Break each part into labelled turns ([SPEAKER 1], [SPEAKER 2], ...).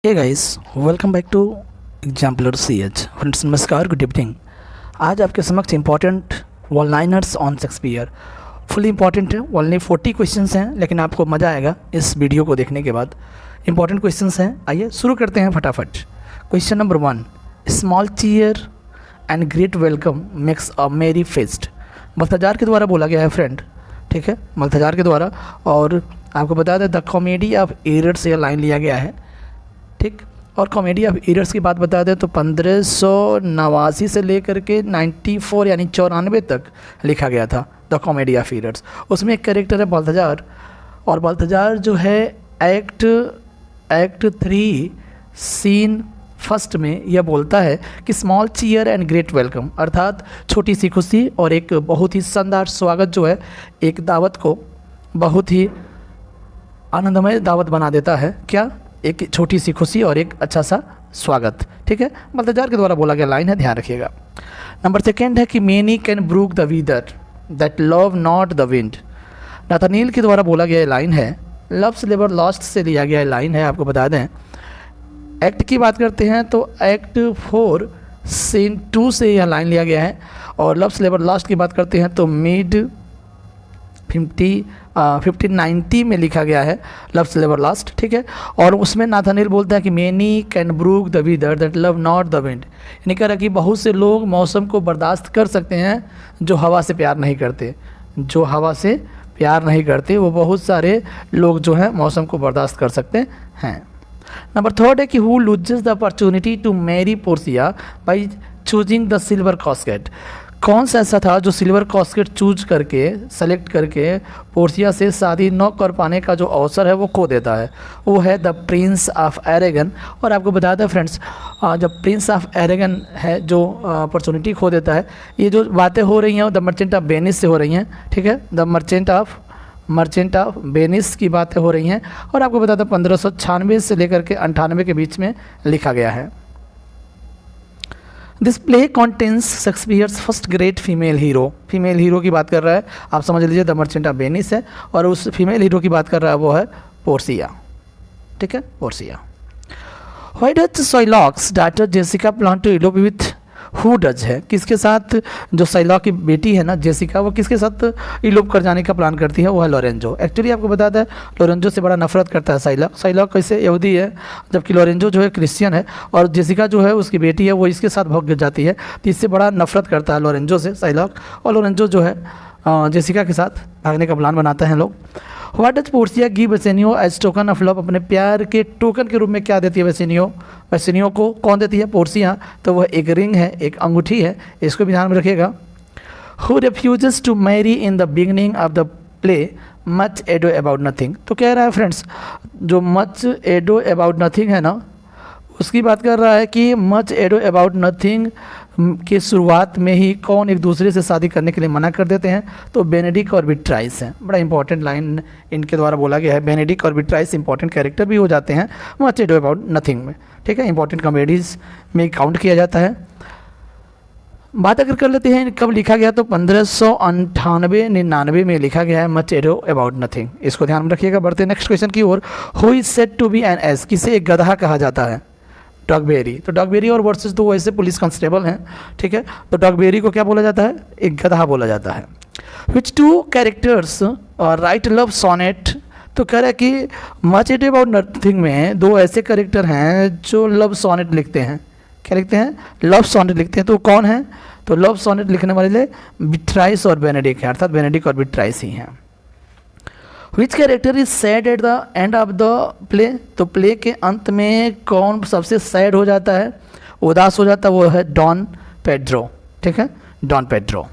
[SPEAKER 1] Hey guys, welcome back to Exemplar C H. Friends नमस्कार, good evening. आज आपके समक्ष important one liners on Shakespeare fully important है। Only 40 questions हैं, लेकिन आपको मज़ा आएगा इस वीडियो को देखने के बाद। इंपॉर्टेंट क्वेश्चंस हैं, आइए शुरू करते हैं फटाफट। Question number 1, small cheer and great welcome makes a merry feast. मल्थाजार के द्वारा बोला गया है फ्रेंड, ठीक है, मल्थाजार के द्वारा। और आपको बता दें द कॉमेडी ऑफ एरर्स से लाइन लिया गया है, ठीक। और कॉमेडी ऑफ एरर्स की बात बता दें तो 1589 से लेकर के 94 यानी 94 तक लिखा गया था द कॉमेडी ऑफ एरर्स। उसमें एक कैरेक्टर है बाल्थाजार, और बाल्थाजार जो है एक्ट 3 सीन फर्स्ट में यह बोलता है कि small cheer and great welcome, अर्थात छोटी सी खुशी और एक बहुत ही शानदार स्वागत जो है एक दावत को बहुत ही आनंदमय दावत बना देता है। क्या? एक छोटी सी खुशी और एक अच्छा सा स्वागत, ठीक है। बाल्थाजार के द्वारा बोला गया लाइन है, ध्यान रखिएगा। नंबर 2 है कि many can brook the weather that love not the wind. Nathaniel के द्वारा बोला गया लाइन है, लव्स लेबर लॉस्ट से लिया गया लाइन है। आपको बता दें एक्ट की बात करते हैं तो एक्ट 4 सीन 2 से यह लाइन लिया गया है। और लव्स लेबर लॉस्ट की बात करते हैं तो मिड 1590 में लिखा गया है लव्स लेबर लास्ट, ठीक है। और उसमें नाथानिएल बोलता है कि many can brook the weather that love not the wind, यानी कह रहा है कि बहुत से लोग मौसम को बर्दाश्त कर सकते हैं जो हवा से प्यार नहीं करते। जो हवा से प्यार नहीं करते वो बहुत सारे लोग जो हैं मौसम को बर्दाश्त कर सकते हैं। नंबर 3 है कि who loses the opportunity to marry Portia by choosing the silver casket. कौन सा ऐसा था जो सिल्वर कॉस्केट चूज करके सेलेक्ट करके पोर्सिया से शादी न कर पाने का जो अवसर है वो खो देता है? वो है द प्रिंस ऑफ एरेगन। और आपको बता दें फ्रेंड्स, जब प्रिंस ऑफ एरेगन है जो अपॉर्चुनिटी खो देता है, ये जो बातें हो रही हैं द मर्चेंट ऑफ वेनिस से हो रही हैं, ठीक है। द मर्चेंट ऑफ वेनिस की बातें हो रही हैं। और आपको बता दें 1596 से लेकर के 98 के बीच में लिखा गया है। This play contains Shakespeare's first great female hero. Female hero की बात कर रहा है, आप समझ लीजिए द मर्चेंट ऑफ वेनिस है, और उस फीमेल हीरो की बात कर रहा है वो है पोर्सिया, ठीक है, Portia. Why does Shylock's daughter Jessica plan to elope with who does है? किसके साथ जो शाइलॉक की बेटी है ना जेसिका, वो किसके साथ इलोप कर जाने का प्लान करती है? वो है लोरेंजो। एक्चुअली आपको बताता है लोरेंजो से बड़ा नफरत करता है शाइलॉक। शाइलॉक कैसे यहूदी है, जबकि लोरेंजो जो है क्रिश्चियन है, और जेसिका जो है उसकी बेटी है वो इसके साथ भाग जाती है, तो इससे बड़ा नफरत करता है लोरेंजो से शाइलॉक। और लोरेंजो जो है जेसिका के साथ भागने का प्लान बनाते हैं लोग। What does Portia give Bassanio as token of love? अपने प्यार के टोकन के रूप में क्या देती है बेसेनियो को कौन देती है? पोर्सिया। तो वह एक रिंग है, एक अंगूठी है, इसको भी ध्यान में रखिएगा। Who refuses to marry in the beginning of the play Much Ado About Nothing. तो कह रहा है फ्रेंड्स, जो मच एडो अबाउट नथिंग है ना, उसकी बात कर रहा है कि मच एडो अबाउट नथिंग की शुरुआत में ही कौन एक दूसरे से शादी करने के लिए मना कर देते हैं? तो बेनेडिक्ट और बिट्राइस हैं। बड़ा इंपॉर्टेंट लाइन इनके द्वारा बोला गया है। बेनेडिक्ट और बिट्राइस इंपॉर्टेंट कैरेक्टर भी हो जाते हैं मच एडो अबाउट नथिंग में, ठीक है, इंपॉर्टेंट कॉमेडीज़ में काउंट किया जाता है। बात अगर कर लेते हैं कब लिखा गया, तो 1598-99 में लिखा गया है मच एडो अबाउट नथिंग, इसको ध्यान में रखिएगा। बढ़ते नेक्स्ट क्वेश्चन की ओर। Who is said to be an ass? किसे एक गधा कहा जाता है? डॉगबेरी। तो डॉगबेरी और वर्सेस तो वैसे पुलिस कांस्टेबल हैं, ठीक है। तो डॉगबेरी को क्या बोला जाता है? एक गधा बोला जाता है। विच 2 कैरेक्टर्स राइट लव सोनेट? तो कह रहा है कि मच एडो अबाउट नथिंग में 2 ऐसे कैरेक्टर हैं जो लव सोनेट लिखते हैं। क्या लिखते हैं? लव सोनेट लिखते हैं। तो कौन है? तो लव सोनेट लिखने वाले बिट्राइस और बेनेडिक्ट हैं, अर्थात बेनेडिक्ट और बिट्राइस ही हैं। Which character is sad at the end of the play? तो प्ले के अंत में कौन सबसे सैड हो जाता है, उदास हो जाता है? वो है डॉन पेड्रो, ठीक है, डॉन पेड्रो,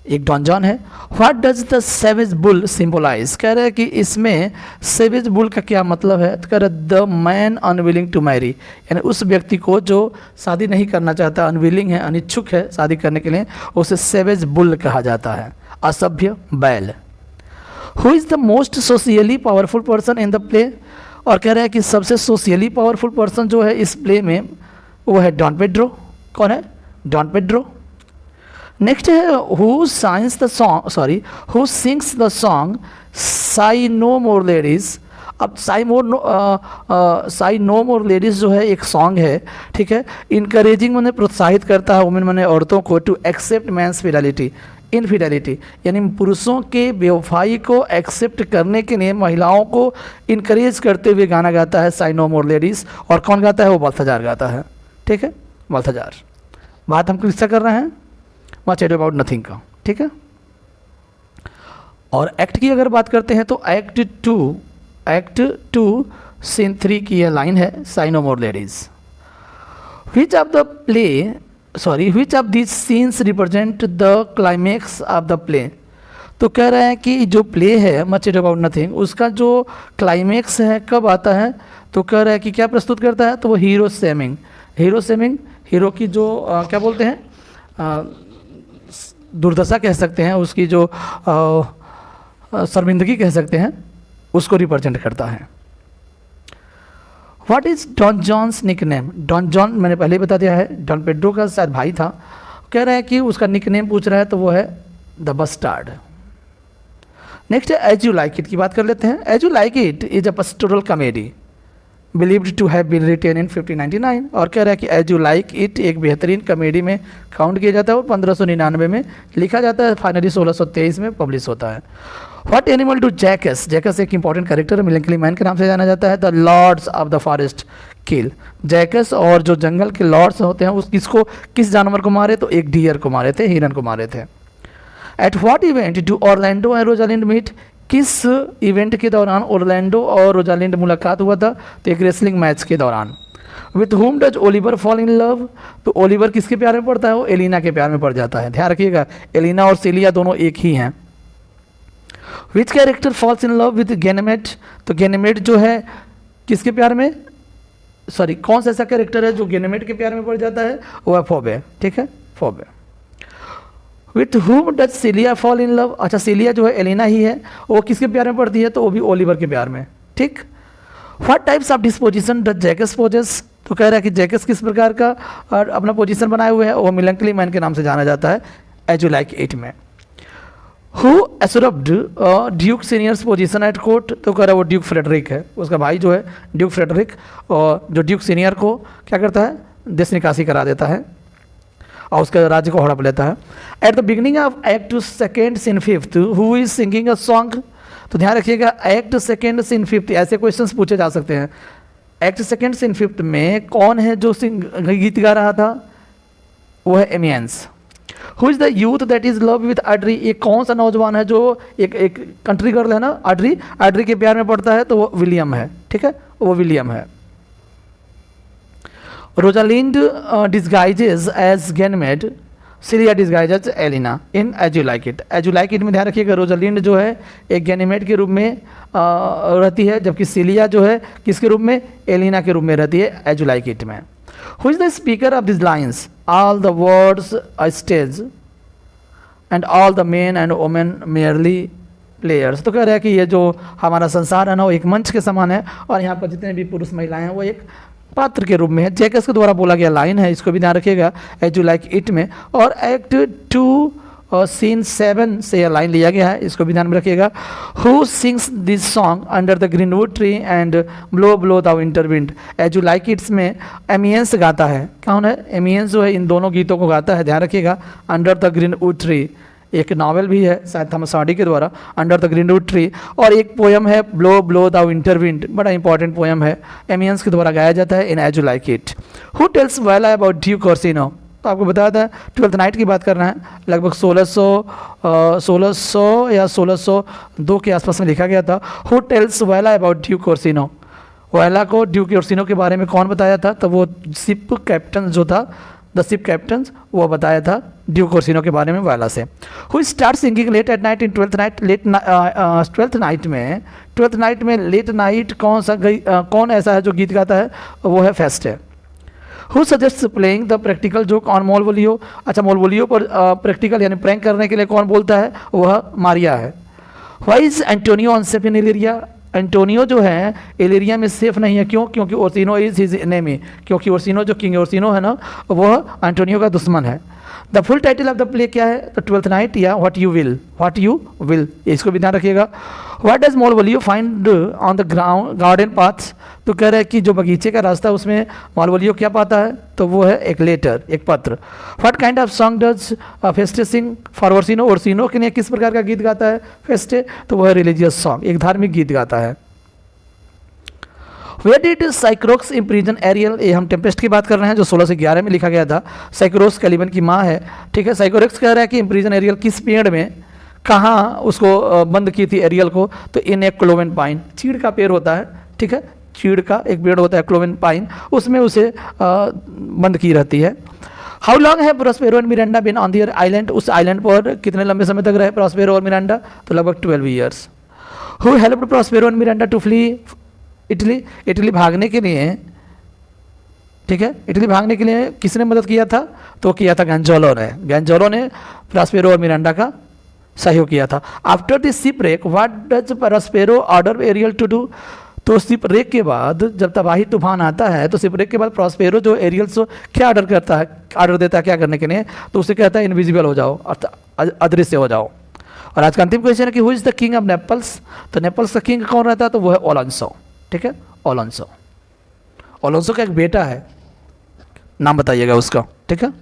[SPEAKER 1] एक डॉन जॉन है। What does the savage bull symbolise? कह रहे हैं कि इसमें सेवेज बुल का क्या मतलब है? तो कह रहे the man unwilling to marry, यानी उस व्यक्ति को जो शादी नहीं करना चाहता, अनविलिंग है, अनिच्छुक है शादी करने के लिए, उसे सेवेज बुल कहा जाता है, असभ्य बैल। Who is the most socially powerful person in the play? और कह रहे हैं कि सबसे सोशियली पावरफुल पर्सन जो है इस प्ले में वो है डॉन पेड्रो। कौन है? Don Pedro. नेक्स्ट है who sings the song sigh no more ladies अब साई नो मोर लेडीज़ जो है एक सॉन्ग है, ठीक है। इनकरेजिंग मैंने प्रोत्साहित करता है वुमेन मैंने औरतों को to accept men's fidelity infidelity, यानी पुरुषों के बेवफाई को एक्सेप्ट करने के लिए महिलाओं को इनकरेज करते हुए गाना गाता है साई नो मोर लेडीज़। और कौन गाता है? वो बाल्थाजार गाता है, ठीक है, बाल्थाजार। बात हम किससे कर रहे हैं? मच एडो अबाउट नथिंग का, ठीक है। और एक्ट की अगर बात करते हैं तो एक्ट टू सीन 3 की यह लाइन है sigh no more ladies. Which of this scenes represent the climax of the play. तो कह रहे हैं कि जो प्ले है मच एडो अबाउट नथिंग, उसका जो क्लाइमेक्स है कब आता है? तो कह रहा है कि क्या प्रस्तुत करता है? तो वो हीरो सेमिंग, हीरो की जो क्या बोलते हैं, दुर्दशा कह सकते हैं, उसकी जो शर्मिंदगी कह सकते हैं, उसको रिप्रेजेंट करता है। What is Don John's nickname? Don John मैंने पहले ही बता दिया है, डॉन पेड्रो का शायद भाई था। कह रहा है कि उसका निकनेम पूछ रहा है, तो वो है द बस्टार्ड। नेक्स्ट है एज यू लाइक इट की बात कर लेते हैं। As you like it is a pastoral comedy believed to have been written in 1599। और कह रहा है कि एज यू लाइक इट एक बेहतरीन कॉमेडी में काउंट किया जाता है और 1599 में लिखा जाता है, फाइनली 1623 में पब्लिश होता है। What animal do Jaques? Jaques एक इंपॉर्टेंट कैरेक्टर है, मिलेंकली मैन के नाम से जाना जाता है। The lords of the forest kill. Jaques और जो जंगल के लॉर्ड्स होते हैं उस किस जानवर को मारे? तो एक डियर को मारे थे, हिरन को मारे थे। At what event do Orlando and Rosalind meet? किस इवेंट के दौरान ऑरलैंडो और रोजालिंड मुलाकात हुआ था? तो एक रेसलिंग मैच के दौरान। With whom does Oliver fall in love? तो ओलिवर किसके प्यार में पड़ता है? वो एलिना के प्यार में पड़ जाता है। ध्यान रखिएगा, एलिना और सिलिया दोनों एक ही हैं। Which character falls in love with Ganymede? तो गैनेमेड जो है किसके प्यार में, कौन सा ऐसा कैरेक्टर है जो गैनेमेड के प्यार में पड़ जाता है? वो है फोबे, ठीक है, Phoebe. With whom does cilia fall in love? अच्छा, सिलिया जो है एलिना ही है, वो किसके प्यार में पड़ती है? तो वो भी ओलिवर के प्यार में, ठीक। What types of disposition does Jaques possess? तो कह रहा है कि जैकस किस प्रकार का अपना पोजीशन बनाए हुए है? वो मिलेंकली मैन के नाम से जाना जाता है एज यू लाइक इट में। Who usurped Duke Senior's position at court? तो कह रहा है वो ड्यूक फ्रेडरिक है, उसका भाई जो है ड्यूक फ्रेडरिक, और जो ड्यूक सीनियर को क्या करता है? देश निकासी करा देता है और उसके राज्य को हड़प लेता है। At the beginning of act second scene 5 who is singing a song? तो ध्यान रखिएगा, एक्ट सेकेंड सीन 5 ऐसे क्वेश्चंस पूछे जा सकते हैं। एक्ट सेकेंड सीन 5 में कौन है जो गीत गा रहा था? वो है Amiens. Who is the youth that is love with Audrey? ये कौन सा नौजवान है जो एक कंट्री गर्ल है ना, आड्री के प्यार में पड़ता है? तो वो विलियम है, ठीक है, वो विलियम है। Rosalind disguises as Ganymede, Celia disguises Aliena in as you like it. As you like it में ध्यान रखिएगा, रोजालिंड जो है एक गैनीमेड के रूप में रहती है, जबकि सिलिया जो है किसके रूप में? एलिना के रूप में रहती है एज यू लाइक इट में। Who is the speaker of this lines? All the words a stage and all the main and women merely players. तो कह रहा है कि ये जो हमारा संसार है ना, वो एक मंच के समान है और यहाँ पर जितने भी पुरुष महिलाएं हैं वो एक पात्र के रूप में है। जैकस के द्वारा बोला गया लाइन है, इसको भी ध्यान रखिएगा एज यू लाइक इट में। और एक्ट 2 सीन 7 से यह लाइन लिया गया है, इसको भी ध्यान में रखिएगा। Who sings this song under the greenwood tree and blow blow the winter wind? As you like it's में एमियंस गाता है। कौन है? एमियंस जो है इन दोनों गीतों को गाता है, ध्यान रखिएगा। अंडर द ग्रीनवुड ट्री एक नावल भी है शायद थॉमस हार्डी के द्वारा, अंडर द ग्रीनवुड ट्री। और एक पोयम है blow blow the winter wind, बड़ा इंपॉर्टेंट पोयम है, एमियंस के द्वारा गाया जाता है in as you like it. Who tells Viola about Duke Orsino? तो आपको बताया था 12th नाइट की बात कर रहे हैं, लगभग 1600 या 1602 के आसपास में लिखा गया था। Who tells Viola about Duke ओर्सिनो? वेला को ड्यूक ओर्सिनो के बारे में कौन बताया था? तो वो शिप कैप्टन जो था, द शिप कैप्टन, वो बताया था ड्यूक ओर्सिनो के बारे में वेला से। Who start singing late at night in 12th night? 12th night में लेट नाइट कौन ऐसा है जो गीत गाता है? वो है फेस्ट है। Who suggest playing the practical joke on Malvolio? अच्छा, मोलवोलियो पर प्रैक्टिकल यानी प्रैंक करने के लिए कौन बोलता है? वह मारिया है। Why is Antonio unsafe in Illyria? Antonio जो है इलिरिया में सेफ नहीं है, क्यों? क्योंकि ओर्सिनो इज हिज एनेमी, क्योंकि ओर्सिनो जो किंग ओर्सिनो है ना, वह एंटोनियो का दुश्मन है। The full title of the play क्या है? द ट्वेल्थ नाइट या व्हाट यू विल, इसको भी ध्यान रखिएगा। What does Malvolio find on the garden paths? तो कह रहा है कि जो बगीचे का रास्ता उसमें मालवोलियो क्या पाता है? तो वो है एक लेटर, एक पत्र। What kind of song does Feste sing for Orsino? Orsino के लिए किस प्रकार का गीत गाता है फेस्टे? तो वो है रिलीजियस सॉन्ग, एक धार्मिक गीत गाता है। Where did Sycorax imprison Ariel? ये हम टेम्पेस्ट की बात कर रहे हैं जो 16 से 11 में लिखा गया था। साइक्रोक्स कैलिबन की माँ है, ठीक है। साइक्रोक्स कह रहा है कि इम्प्रीजन एरियल किस पेड़ में, कहाँ उसको बंद की थी एरियल को? तो इन ए क्लोवन पाइन, चीड़ का पेड़ होता है, ठीक है, चीड़ का एक पेड़ होता है क्लोवन पाइन, उसमें उसे बंद की रहती है। हाउ लॉन्ग है Prospero and Miranda been on their island? उस आइलैंड पर कितने लंबे समय तक रहे प्रॉस्पेरो और मिरांडा? तो लगभग 12 years. Who helped Prospero and Miranda to flee Italy? Italy भागने के लिए, ठीक है, इटली भागने के लिए किसने मदद किया था? तो किया था गंजोलो ने। गंजोलो ने प्रॉस्पेरो और मिरांडा का सहयोग किया था। After the shipwreck what does Prospero order Ariel to do? तो शिपरेक के बाद जब तबाही तूफान आता है तो शिपरेक के बाद प्रॉस्पेरो जो एरियल से क्या ऑर्डर करता है, ऑर्डर देता है क्या करने के लिए? तो उसे कहता है इनविजिबल हो जाओ, अर्थात अदृश्य हो जाओ। और आज का अंतिम क्वेश्चन है कि who is the king of Naples? तो नेपल्स का किंग कौन रहता है? तो वो है ओलोंसो, ठीक है, ओलोंसो। ओलोंसो का एक बेटा है, नाम बताइएगा उसका, ठीक है,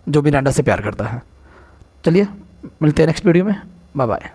[SPEAKER 1] जो मिरांडा से प्यार करता है। चलिए मिलते हैं नेक्स्ट वीडियो में, बाय बाय।